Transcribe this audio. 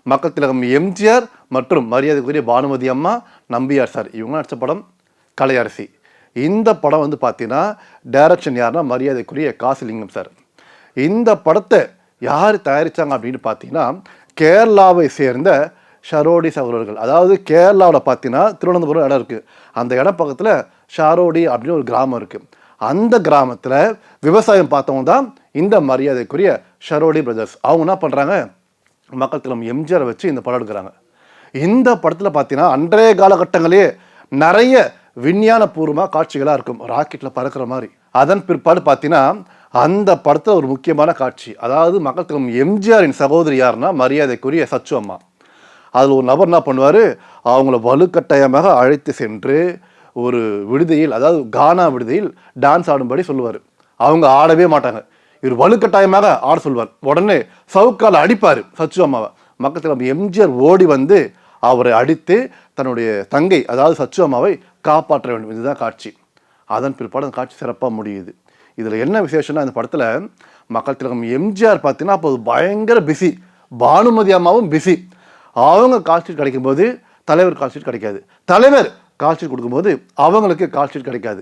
மக்கள் திலகம் எம்ஜிஆர் மற்றும் மரியாதைக்குரிய பானுமதி அம்மா, நம்பியார் சார் இவங்க நடித்த படம் கலையரசி. இந்த படம் வந்து பார்த்தீங்கன்னா டைரக்ஷன் யாருன்னா மரியாதைக்குரிய காசிலிங்கம் சார். இந்த படத்தை யார் தயாரித்தாங்க அப்படின்னு பார்த்தீங்கன்னா கேரளாவை சேர்ந்த ஷரோடி சகோதரர்கள். அதாவது கேரளாவில் பார்த்தீங்கன்னா திருவனந்தபுரம் இடம் இருக்குது. அந்த இடம் பக்கத்தில் ஷரோடி அப்படின்னு ஒரு கிராமம் இருக்குது. அந்த கிராமத்தில் விவசாயம் பார்த்தவங்க தான் இந்த மரியாதைக்குரிய ஷரோடி பிரதர்ஸ். அவங்க என்ன பண்ணுறாங்க, மக்கள் திலகம் எம்ஜிஆரை வச்சு இந்த படம் எடுக்கிறாங்க. இந்த படத்தில் பார்த்தீங்கன்னா அன்றைய காலகட்டங்களே நிறைய விஞ்ஞான பூர்வமாக காட்சிகளாக இருக்கும், ராக்கெட்டில் பறக்கிற மாதிரி. அதன் பிற்பாடு பார்த்தீங்கன்னா அந்த படத்தில் ஒரு முக்கியமான காட்சி, அதாவது மக்கள் திலகம் எம்ஜிஆரின் சகோதரி யாருன்னா மரியாதைக்குரிய சச்சு அம்மா. அதில் ஒரு நபர் என்ன பண்ணுவார், அவங்கள வலுக்கட்டாயமாக அழைத்து சென்று ஒரு விடுதியில், அதாவது கானா விடுதியில் டான்ஸ் ஆடும்படி சொல்லுவார். அவங்க ஆடவே மாட்டாங்க, இவர் வலுக்கட்டாயமாக ஆட சொல்வார். உடனே சவுக்கால் அடிப்பார் சச்சு அம்மாவை. மக்கள் திலகம் எம்ஜிஆர் ஓடி வந்து அவரை அடித்து தன்னுடைய தங்கை அதாவது சச்சு அம்மாவை காப்பாற்ற வேண்டும். இதுதான் காட்சி. அதன் பிற்பாடு அந்த காட்சி சிறப்பாக முடியுது. இதில் என்ன விசேஷம்னா, இந்த படத்தில் மக்கள் திலகம் எம்ஜிஆர் பார்த்தீங்கன்னா அப்போ பயங்கர பிஸி, பானுமதி அம்மாவும் பிஸி. அவங்க கால்ஷீட் கிடைக்கும்போது தலைவர் கால்ஷீட் கிடைக்காது, தலைவர் கால்ஷீட் கொடுக்கும்போது அவங்களுக்கு கால்ஷீட் கிடைக்காது.